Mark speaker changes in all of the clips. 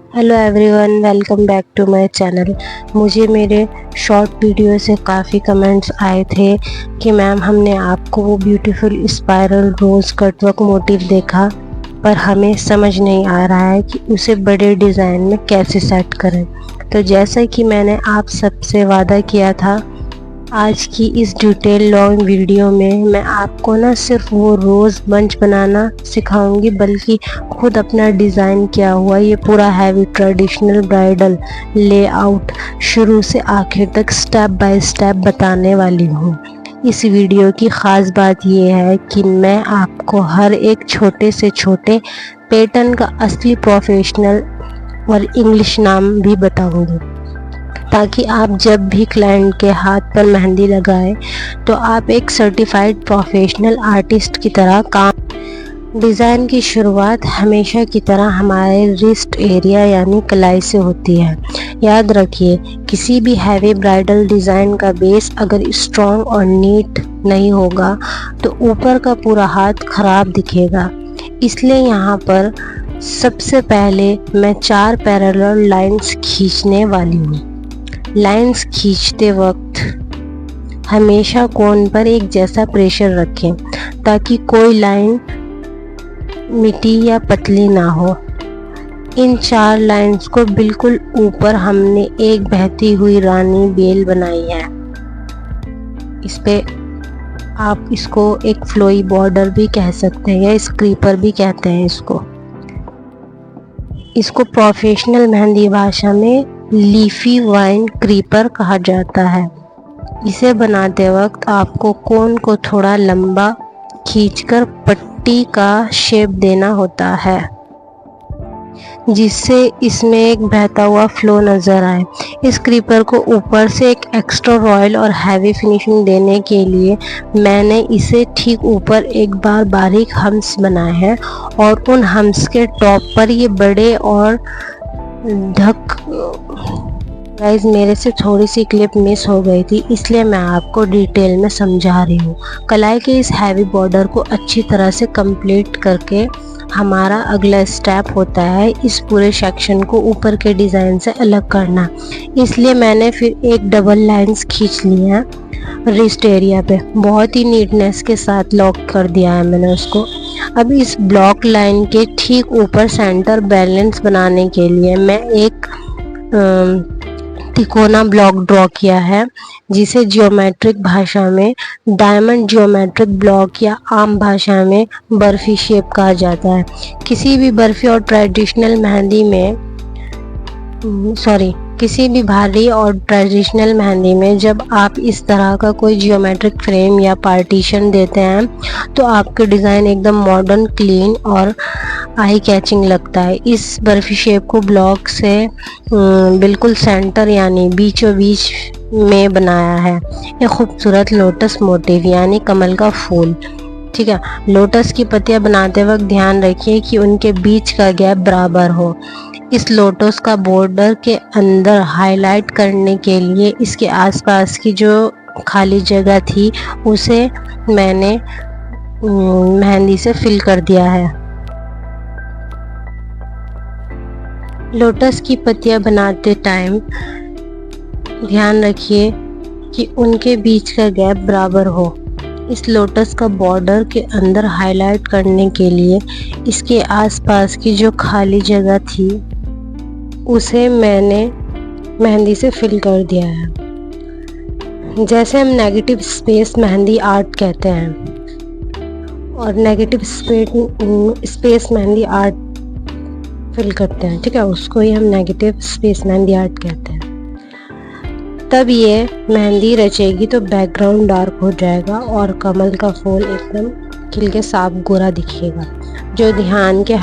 Speaker 1: Hello everyone, welcome back to my channel. मुझे मेरे short video से काफ़ी कमेंट्स आए थे कि मैम हमने आपको वो ब्यूटीफुल स्पाइरल रोज़ कटवर्क मोटिव देखा, पर हमें समझ नहीं आ रहा है कि उसे बड़े डिज़ाइन में कैसे सेट करें। तो जैसा कि मैंने आप सबसे वादा किया था, आज की इस डिटेल लॉन्ग वीडियो में मैं आपको ना सिर्फ वो रोज़ बंच बनाना सिखाऊंगी, बल्कि खुद अपना डिज़ाइन किया हुआ ये पूरा हैवी ट्रेडिशनल ब्राइडल लेआउट शुरू से आखिर तक स्टेप बाय स्टेप बताने वाली हूँ। इस वीडियो की ख़ास बात यह है कि मैं आपको हर एक छोटे से छोटे पैटर्न का असली प्रोफेशनल और इंग्लिश नाम भी बताऊंगी, ताकि आप जब भी क्लाइंट के हाथ पर मेहंदी लगाएं तो आप एक सर्टिफाइड प्रोफेशनल आर्टिस्ट की तरह काम। डिज़ाइन की शुरुआत हमेशा की तरह हमारे रिस्ट एरिया यानी कलाई से होती है। याद रखिए, किसी भी हैवी ब्राइडल डिज़ाइन का बेस अगर स्ट्रॉन्ग और नीट नहीं होगा तो ऊपर का पूरा हाथ खराब दिखेगा। इसलिए यहाँ पर सबसे पहले मैं 4 पैरेलल लाइंस खींचने वाली हूँ। लाइंस खींचते वक्त हमेशा कोन पर एक जैसा प्रेशर रखें ताकि कोई लाइन मिटी या पतली ना हो। इन 4 लाइंस को बिल्कुल ऊपर हमने एक बहती हुई रानी बेल बनाई है। इस पे आप इसको एक फ्लोई बॉर्डर भी कह सकते हैं या स्क्रीपर भी कहते हैं। इसको प्रोफेशनल मेहंदी भाषा में लीफी वाइन क्रीपर कहा जाता है। इसे बनाते वक्त आपको कोन को थोड़ा लंबा खींचकर पट्टी का शेप देना होता है, जिससे इसमें एक बहता हुआ फ्लो नज़र आए। इस क्रीपर को ऊपर से एक एक्स्ट्रा रॉयल और हैवी फिनिशिंग देने के लिए मैंने इसे ठीक ऊपर एक बार बारीक हम्स बनाए हैं और उन हम्स के टॉप पर ये बड़े और गाइस, मेरे से थोड़ी सी क्लिप मिस हो गई थी, इसलिए मैं आपको डिटेल में समझा रही हूँ। कलाई के इस हैवी बॉर्डर को अच्छी तरह से कंप्लीट करके हमारा अगला स्टेप होता है इस पूरे सेक्शन को ऊपर के डिज़ाइन से अलग करना। इसलिए मैंने फिर एक डबल लाइंस खींच ली है रिस्ट एरिया पे, बहुत ही नीटनेस के साथ लॉक कर दिया है मैंने उसको। अब इस ब्लॉक लाइन के ठीक ऊपर सेंटर बैलेंस बनाने के लिए मैं एक तिकोना ब्लॉक ड्रॉ किया है, जिसे जियोमेट्रिक भाषा में डायमंड जियोमेट्रिक ब्लॉक या आम भाषा में बर्फी शेप कहा जाता है। किसी भी बर्फी और ट्रेडिशनल मेहंदी में किसी भी भारी और ट्रेडिशनल मेहंदी में जब आप इस तरह का कोई जियोमेट्रिक फ्रेम या पार्टीशन देते हैं तो आपके डिज़ाइन एकदम मॉडर्न, क्लीन और आई कैचिंग लगता है। इस बर्फी शेप को ब्लॉक से बिल्कुल सेंटर यानी बीचों बीच में बनाया है। एक खूबसूरत लोटस मोटिव यानी कमल का फूल। ठीक है, लोटस की पत्तियां बनाते वक्त ध्यान रखिए कि उनके बीच का गैप बराबर हो। इस लोटस का बॉर्डर के अंदर हाईलाइट करने के लिए इसके आसपास की जो खाली जगह थी उसे मैंने मेहंदी से फिल कर दिया है। लोटस की पत्तियां बनाते टाइम ध्यान रखिए कि उनके बीच का गैप बराबर हो। इस लोटस का बॉर्डर के अंदर हाईलाइट करने के लिए इसके आसपास की जो खाली जगह थी उसे मैंने मेहंदी से फिल कर दिया है। जैसे हम नेगेटिव स्पेस मेहंदी आर्ट कहते हैं और negative space mehndi art fill करते हैं, ठीक है, उसको ही हम नेगेटिव स्पेस मेहंदी आर्ट कहते हैं। तब ये मेहंदी रचेगी तो बैकग्राउंड डार्क हो जाएगा और कमल का फूल एकदम खिल के साफ गोरा दिखेगा, जो दुल्हन के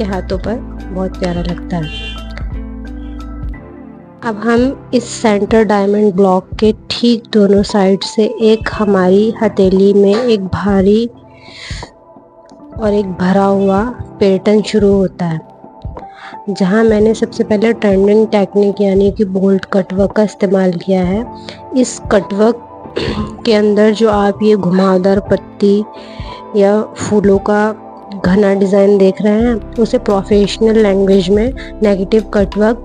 Speaker 1: हाथों पर बहुत प्यारा लगता है। अब हम इस सेंटर डायमंड ब्लॉक के ठीक दोनों साइड से एक हमारी हथेली में एक भारी और एक भरा हुआ पैटर्न शुरू होता है, जहां मैंने सबसे पहले ट्रेंडिंग टेक्निक यानी कि बोल्ट कटवर्क का इस्तेमाल किया है। इस कटवर्क के अंदर जो आप ये घुमावदार पत्ती या फूलों का घना डिज़ाइन देख रहे हैं उसे प्रोफेशनल लैंग्वेज में negative cutwork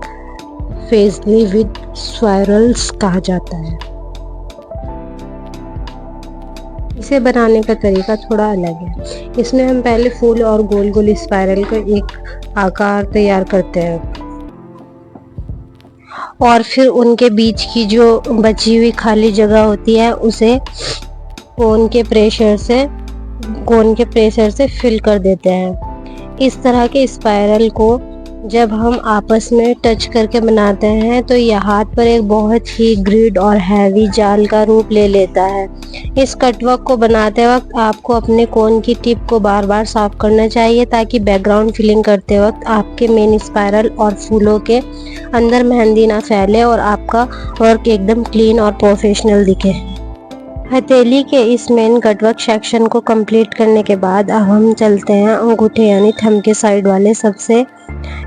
Speaker 1: Fazli with spirals कहा जाता है। इसे बनाने का तरीका थोड़ा अलग है। इसमें हम पहले फूल और गोल गोल स्पाइरल का एक आकार तैयार करते हैं और फिर उनके बीच की जो बची हुई खाली जगह होती है उसे कोन के प्रेशर से फिल कर देते हैं। इस तरह के स्पाइरल को जब हम आपस में टच करके बनाते हैं तो यह हाथ पर एक बहुत ही ग्रिड और हैवी जाल का रूप ले लेता है। इस कटवर्क को बनाते वक्त आपको अपने कोन की टिप को बार बार साफ करना चाहिए ताकि बैकग्राउंड फिलिंग करते वक्त आपके मेन स्पाइरल और फूलों के अंदर मेहंदी ना फैले और आपका वर्क एकदम क्लीन और प्रोफेशनल दिखे। हथेली के इस मेन कटवर्क सेक्शन को कंप्लीट करने के बाद अब हम चलते हैं अंगूठे यानी थंब के साइड वाले सबसे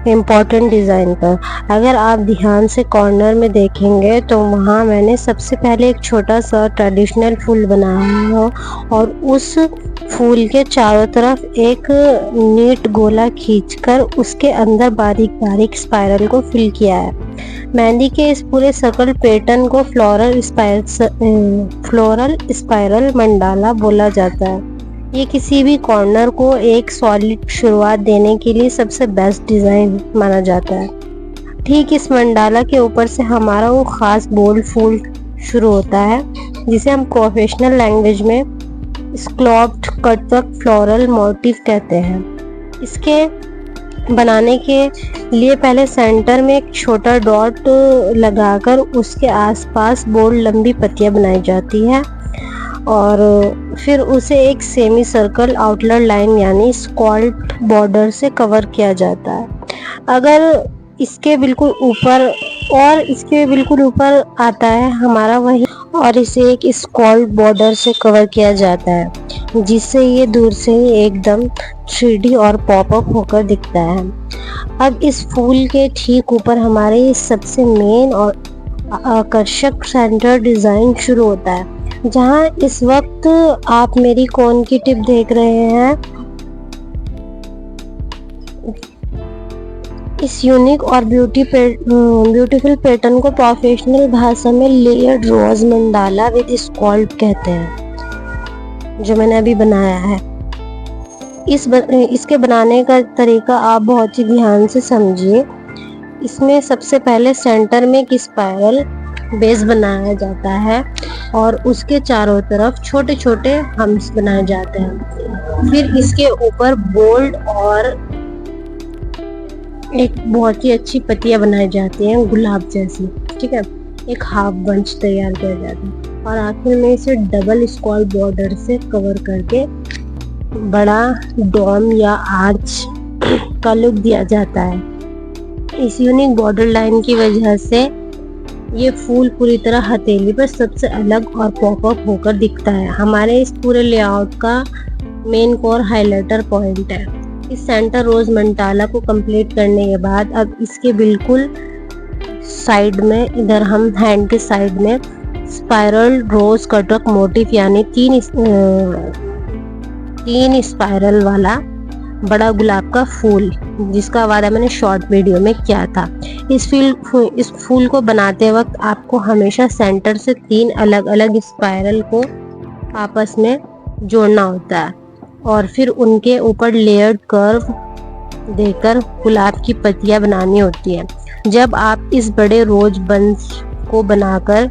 Speaker 1: इम्पॉर्टेंट डिज़ाइन पर। अगर आप ध्यान से कॉर्नर में देखेंगे तो वहाँ मैंने सबसे पहले एक छोटा सा ट्रेडिशनल फूल बनाया हो और उस फूल के चारों तरफ एक नीट गोला खींचकर उसके अंदर बारीक बारीक स्पाइरल को फिल किया है। मेहंदी के इस पूरे सर्कल पैटर्न को फ्लोरल स्पाइरल मंडाला बोला जाता है। ये किसी भी कॉर्नर को एक सॉलिड शुरुआत देने के लिए सबसे बेस्ट डिज़ाइन माना जाता है। ठीक इस मंडाला के ऊपर से हमारा वो ख़ास बोल्ड फूल शुरू होता है जिसे हम प्रोफेशनल लैंग्वेज में स्कैल्प्ड कटवर्क फ्लोरल मोटिव कहते हैं। इसके बनाने के लिए पहले सेंटर में एक छोटा डॉट लगाकर उसके आसपास बोल्ड लंबी पत्तियां बनाई जाती है और फिर उसे एक सेमी सर्कल आउटलर लाइन यानी स्कैल्प्ड बॉर्डर से कवर किया जाता है। अगर इसके बिल्कुल ऊपर आता है हमारा वही और इसे एक स्कैल्प्ड बॉर्डर से कवर किया जाता है जिससे ये दूर से ही एकदम 3D और पॉपअप होकर दिखता है। अब इस फूल के ठीक ऊपर हमारे सबसे मेन और आकर्षक सेंटर डिज़ाइन शुरू होता है। जहाँ इस वक्त आप मेरी कोन की टिप देख रहे हैं, इस यूनिक और ब्यूटीफुल पैटर्न को प्रोफेशनल भाषा में layered rose mandala with scallop कहते हैं, जो मैंने अभी बनाया है। इसके बनाने का तरीका आप बहुत ही ध्यान से समझिए। इसमें सबसे पहले सेंटर में एक स्पाइरल बेस बनाया जाता है और उसके चारों तरफ छोटे छोटे हम्स बनाए जाते हैं। फिर इसके ऊपर बोल्ड और एक बहुत ही अच्छी पत्तियां बनाई जाती हैं गुलाब जैसी, ठीक है। एक हाफ बंच तैयार किया जाता है और आखिर में इसे डबल स्कैल्प बॉर्डर से कवर करके बड़ा डोम या आर्च का लुक दिया जाता है। इस यूनिक बॉर्डर लाइन की वजह से ये फूल पूरी तरह हथेली पर सबसे अलग और पॉपअप होकर दिखता है। हमारे इस पूरे लेआउट का मेन कोर हाइलाइटर पॉइंट है। इस सेंटर रोज मंडाला को कंप्लीट करने के बाद अब इसके बिल्कुल साइड में, इधर हम हैंड के साइड में स्पाइरल रोज कटवर्क मोटिव यानी तीन स्पाइरल वाला बड़ा गुलाब का फूल, जिसका वादा मैंने शॉर्ट वीडियो में किया था। इस फूल को बनाते वक्त आपको हमेशा सेंटर से 3 अलग अलग स्पाइरल को आपस में जोड़ना होता है और फिर उनके ऊपर लेयर्ड कर्व देकर गुलाब की पत्तियां बनानी होती हैं। जब आप इस बड़े रोज बंच को बनाकर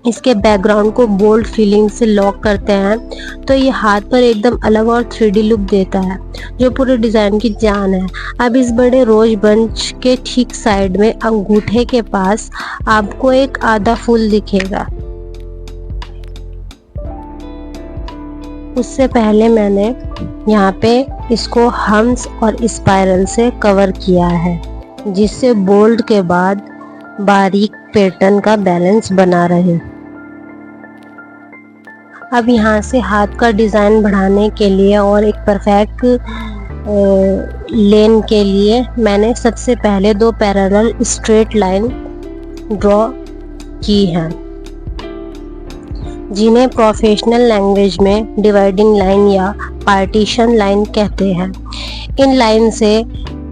Speaker 1: इसके बैकग्राउंड को बोल्ड फीलिंग से लॉक करते हैं तो ये हाथ पर एकदम अलग और 3D लुक देता है, जो पूरे डिजाइन की जान है। अब इस बड़े रोज बंच के ठीक साइड में अंगूठे के पास आपको एक आधा फूल दिखेगा। उससे पहले मैंने यहाँ पे इसको हम्स और स्पाइरल से कवर किया है, जिससे बोल्ड के बाद बारीक पैटर्न का बैलेंस बना रहे। अब यहाँ से हाथ का डिज़ाइन बढ़ाने के लिए और एक परफेक्ट लेन के लिए मैंने सबसे पहले 2 पैरेलल स्ट्रेट लाइन ड्रॉ की हैं, जिन्हें प्रोफेशनल लैंग्वेज में डिवाइडिंग लाइन या पार्टीशन लाइन कहते हैं। इन लाइन से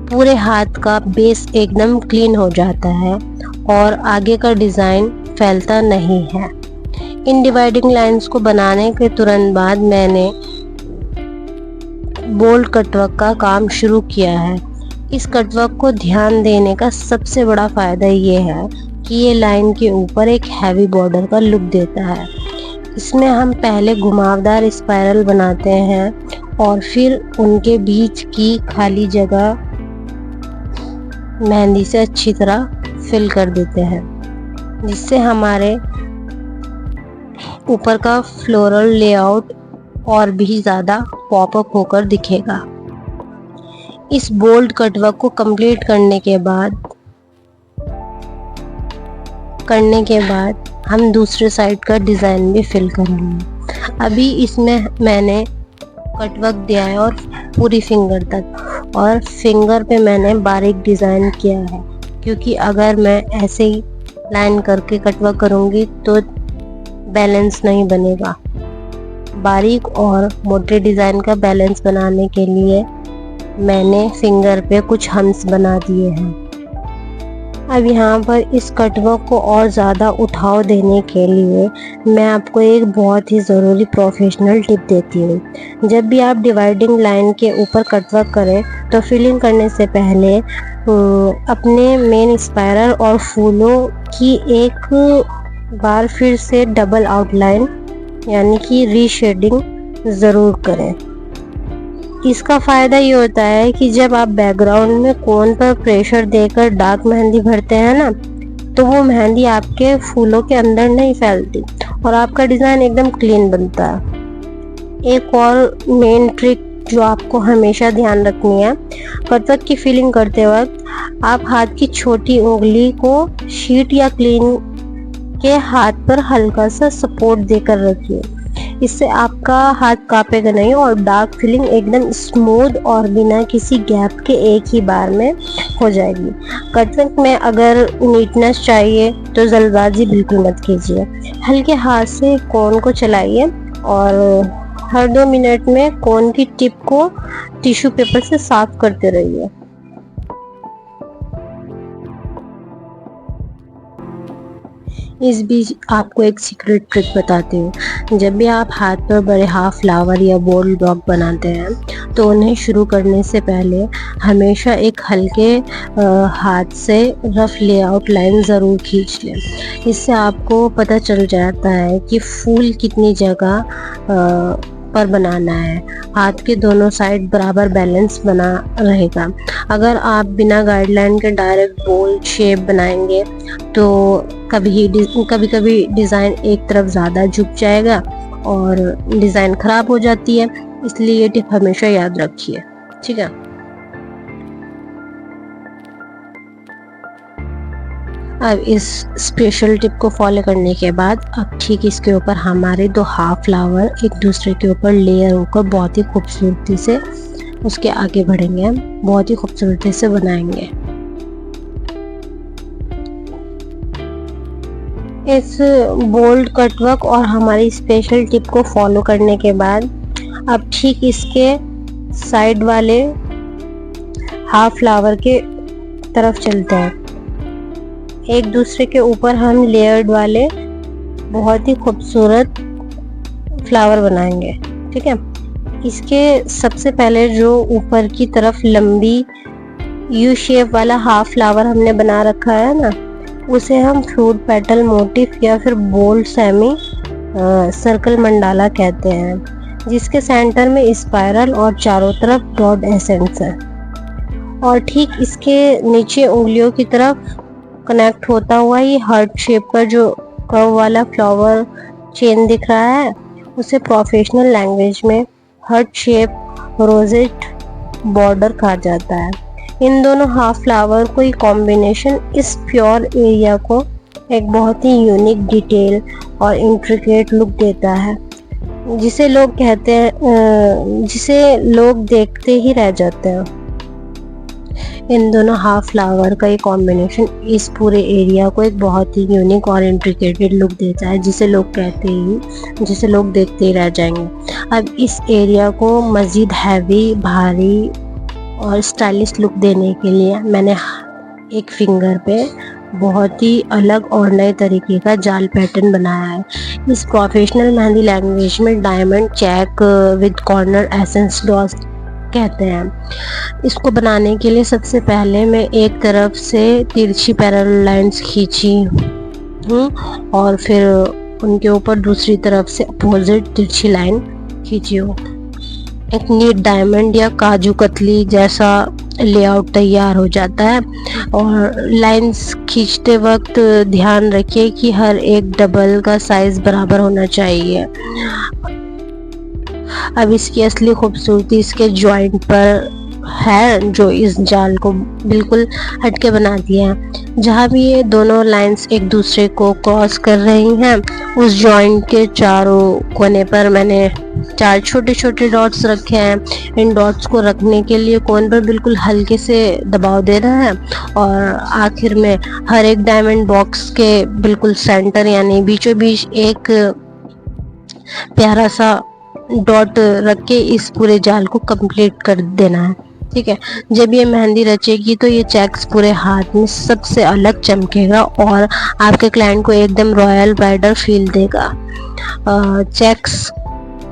Speaker 1: पूरे हाथ का बेस एकदम क्लीन हो जाता है और आगे का डिज़ाइन फैलता नहीं है। इन डिवाइडिंग लाइंस को बनाने के तुरंत बाद मैंने बोल्ड कटवर्क का काम शुरू किया है। इस कटवर्क को ध्यान देने का सबसे बड़ा फ़ायदा ये है कि ये लाइन के ऊपर एक हैवी बॉर्डर का लुक देता है। इसमें हम पहले घुमावदार स्पाइरल बनाते हैं और फिर उनके बीच की खाली जगह मेहंदी से अच्छी तरह फिल कर देते हैं, जिससे हमारे ऊपर का फ्लोरल लेआउट और भी ज़्यादा पॉपअप होकर दिखेगा। इस बोल्ड कटवर्क को कंप्लीट करने के बाद हम दूसरे साइड का डिज़ाइन भी फिल करेंगे। अभी इसमें मैंने कटवर्क दिया है और पूरी फिंगर तक, और फिंगर पे मैंने बारीक डिज़ाइन किया है, क्योंकि अगर मैं ऐसे ही लाइन करके कटवर्क करूँगी तो बैलेंस नहीं बनेगा। बारीक और मोटे डिज़ाइन का बैलेंस बनाने के लिए मैंने फिंगर पे कुछ हम्स बना दिए हैं। अब यहाँ पर इस कटवर्क को और ज़्यादा उठाव देने के लिए मैं आपको एक बहुत ही ज़रूरी प्रोफेशनल टिप देती हूँ। जब भी आप डिवाइडिंग लाइन के ऊपर कटवर्क करें तो फिलिंग करने से पहले अपने मेन स्पाइरल और फूलों की एक बार फिर से डबल आउटलाइन यानी कि रीशेडिंग ज़रूर करें। इसका फ़ायदा ये होता है कि जब आप बैकग्राउंड में कोन पर प्रेशर देकर डार्क मेहंदी भरते हैं ना, तो वो मेहंदी आपके फूलों के अंदर नहीं फैलती और आपका डिज़ाइन एकदम क्लीन बनता है। एक और मेन ट्रिक जो आपको हमेशा ध्यान रखनी है, कटवर्क की फिलिंग करते वक्त आप हाथ की छोटी उंगली को शीट या क्लीन के हाथ पर हल्का सा सपोर्ट देकर रखिए। इससे आपका हाथ कांपेगा नहीं और डार्क फिलिंग एकदम स्मूथ और बिना किसी गैप के एक ही बार में हो जाएगी। कटवर्क में अगर नीटनेस चाहिए तो जल्दबाजी बिल्कुल मत कीजिए। हल्के हाथ से कोन को चलाइए और हर 2 मिनट में कोन की टिप को टिश्यू पेपर से साफ करते रहिए। इस बीच आपको एक सीक्रेट ट्रिक बताती हूँ। जब भी आप हाथ पर बड़े हाफ फ्लावर या बोल्ड ब्लॉक बनाते हैं तो उन्हें शुरू करने से पहले हमेशा एक हल्के हाथ से रफ लेआउट लाइन ज़रूर खींच लें। इससे आपको पता चल जाता है कि फूल कितनी जगह पर बनाना है। हाथ के दोनों साइड बराबर बैलेंस बना रहेगा। अगर आप बिना गाइडलाइन के डायरेक्ट बोल्ड शेप बनाएंगे तो कभी कभी डिज़ाइन एक तरफ ज़्यादा झुक जाएगा और डिज़ाइन ख़राब हो जाती है। इसलिए ये टिप हमेशा याद रखिए, ठीक है। अब इस स्पेशल टिप को फॉलो करने के बाद अब ठीक इसके ऊपर हमारे 2 हाफ फ्लावर एक दूसरे के ऊपर लेयर होकर बहुत ही खूबसूरती से उसके आगे बढ़ेंगे, हम बहुत ही खूबसूरती से बनाएंगे। इस बोल्ड कटवर्क और हमारी स्पेशल टिप को फॉलो करने के बाद अब ठीक इसके साइड वाले हाफ फ्लावर के तरफ चलते हैं। एक दूसरे के ऊपर हम लेयर्ड वाले बहुत ही खूबसूरत फ्लावर बनाएंगे, ठीक है। इसके सबसे पहले जो ऊपर की तरफ लंबी यू शेप वाला हाफ फ्लावर हमने बना रखा है ना, उसे हम फ्रूट पेटल मोटिफ या फिर बोल्ड सेमी सर्कल मंडाला कहते हैं, जिसके सेंटर में स्पाइरल और चारों तरफ डॉट एसेंस है। और ठीक इसके नीचे उंगलियों की तरफ कनेक्ट होता हुआ ये हार्ट शेप का जो कर्व वाला फ्लावर चेन दिख रहा है, उसे प्रोफेशनल लैंग्वेज में हार्ट शेप रोजेट बॉर्डर कहा जाता है। इन दोनों हाफ फ्लावर को ये कॉम्बिनेशन इस प्योर एरिया को एक बहुत ही यूनिक डिटेल और इंट्रिकेट लुक देता है, जिसे लोग देखते ही रह जाते हैं। इन दोनों हाफ फ्लावर का एक कॉम्बिनेशन इस पूरे एरिया को एक बहुत ही यूनिक और इंट्रिकेटेड लुक देता है, जिसे लोग देखते ही रह जाएंगे। अब इस एरिया को मज़ीद हैवी, भारी और स्टाइलिश लुक देने के लिए मैंने एक फिंगर पे बहुत ही अलग और नए तरीके का जाल पैटर्न बनाया है। इस प्रोफेशनल मेहंदी लैंग्वेज में diamond check with corner accents dots कहते हैं। इसको बनाने के लिए सबसे पहले मैं एक तरफ से तिरछी पैरेलल लाइंस खींची और फिर उनके ऊपर दूसरी तरफ से अपोजिट तिरछी लाइन खींची हूँ। एक नीट डायमंड या काजू कतली जैसा लेआउट तैयार हो जाता है। और लाइंस खींचते वक्त ध्यान रखिए कि हर एक डबल का साइज बराबर होना चाहिए। अब इसकी असली खूबसूरती इसके जॉइंट पर है, जो इस जाल को बिल्कुल हटके बनाती है। जहाँ भी ये दोनों लाइंस एक दूसरे को क्रॉस कर रही हैं, उस जॉइंट के चारों कोने पर मैंने 4 छोटे छोटे डॉट्स रखे हैं। इन डॉट्स को रखने के लिए कोन पर बिल्कुल हल्के से दबाव देना है और आखिर में हर एक डायमंड बॉक्स के बिल्कुल सेंटर यानी बीचों बीच एक प्यारा सा डॉट रख के इस पूरे जाल को कंप्लीट कर देना है। ठीक है, जब ये मेहंदी रचेगी तो ये चेक्स पूरे हाथ में सबसे अलग चमकेगा और आपके क्लाइंट को एकदम रॉयल ब्राइडल फील देगा। चेक्स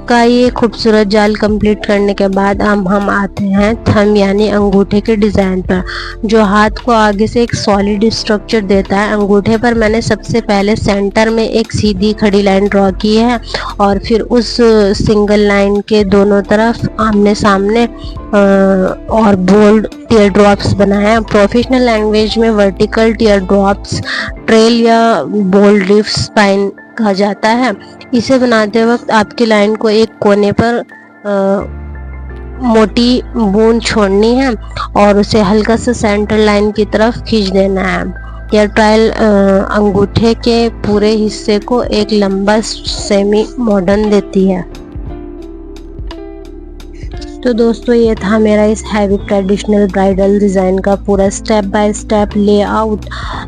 Speaker 1: का ये खूबसूरत जाल कंप्लीट करने के बाद हम आते हैं थंब यानी अंगूठे के डिज़ाइन पर, जो हाथ को आगे से एक सॉलिड स्ट्रक्चर देता है। अंगूठे पर मैंने सबसे पहले सेंटर में एक सीधी खड़ी लाइन ड्रॉ की है और फिर उस सिंगल लाइन के दोनों तरफ आमने सामने और बोल्ड टीयर ड्रॉप्स बनाया। प्रोफेशनल लैंग्वेज में वर्टिकल टीयर ड्रॉप्स ट्रेल या बोल्ड लीफ स्पाइन कहा जाता है। इसे बनाते वक्त आपकी लाइन को एक कोने पर मोटी बूंद छोड़नी है और उसे हल्का सा सेंटर लाइन की तरफ खींच देना है। यह ट्रायल अंगूठे के पूरे हिस्से को एक लंबा सेमी मॉडर्न देती है। तो दोस्तों, ये था मेरा इस हैवी ट्रेडिशनल ब्राइडल डिज़ाइन का पूरा स्टेप बाय स्टेप लेआउट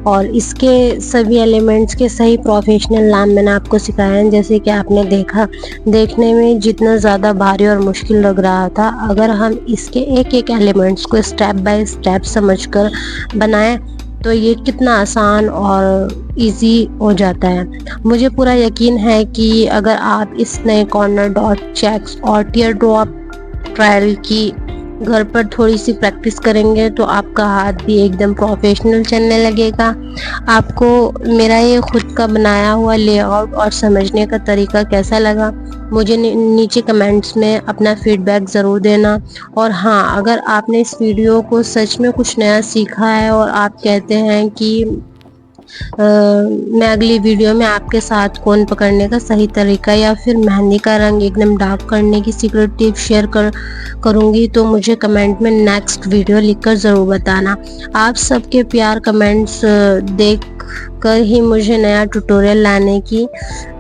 Speaker 1: और इसके सभी एलिमेंट्स के सही प्रोफेशनल नाम मैंने आपको सिखाए हैं। जैसे कि आपने देखा, देखने में जितना ज़्यादा भारी और मुश्किल लग रहा था, अगर हम इसके एक एक एलिमेंट्स को स्टेप बाय स्टेप समझकर बनाएं तो ये कितना आसान और इजी हो जाता है। मुझे पूरा यकीन है कि अगर आप इस नए कॉर्नर डॉट चेक्स और टीयर ड्रॉप ट्रायल की घर पर थोड़ी सी प्रैक्टिस करेंगे तो आपका हाथ भी एकदम प्रोफेशनल चलने लगेगा। आपको मेरा ये खुद का बनाया हुआ लेआउट और समझने का तरीका कैसा लगा, मुझे नीचे कमेंट्स में अपना फीडबैक ज़रूर देना। और हाँ, अगर आपने इस वीडियो को सच में कुछ नया सीखा है और आप कहते हैं कि मैं अगली वीडियो में आपके साथ कोन पकड़ने का सही तरीका या फिर मेहंदी का रंग एकदम डार्क करने की सीक्रेट टिप शेयर करूँगी, तो मुझे कमेंट में नेक्स्ट वीडियो लिखकर ज़रूर बताना। आप सबके प्यार कमेंट्स देख कर ही मुझे नया ट्यूटोरियल लाने की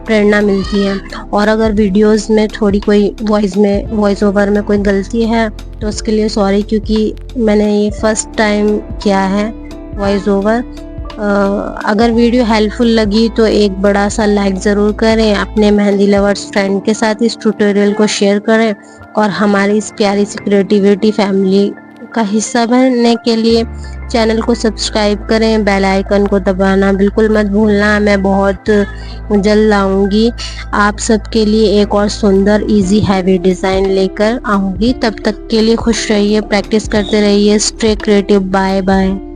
Speaker 1: प्रेरणा मिलती है। और अगर वीडियोस में थोड़ी कोई वॉइस ओवर में कोई गलती है तो उसके लिए सॉरी, क्योंकि मैंने ये फर्स्ट टाइम किया है वॉइस ओवर। अगर वीडियो हेल्पफुल लगी तो एक बड़ा सा लाइक ज़रूर करें, अपने मेहंदी लवर्स फ्रेंड के साथ इस ट्यूटोरियल को शेयर करें और हमारी इस प्यारी सी क्रिएटिविटी फैमिली का हिस्सा बनने के लिए चैनल को सब्सक्राइब करें, बेल आइकन को दबाना बिल्कुल मत भूलना। मैं बहुत जल्द लाऊंगी आप सबके लिए एक और सुंदर इजी हैवी डिज़ाइन लेकर आऊँगी। तब तक के लिए खुश रहिए, प्रैक्टिस करते रहिए। Stay creative. Bye bye.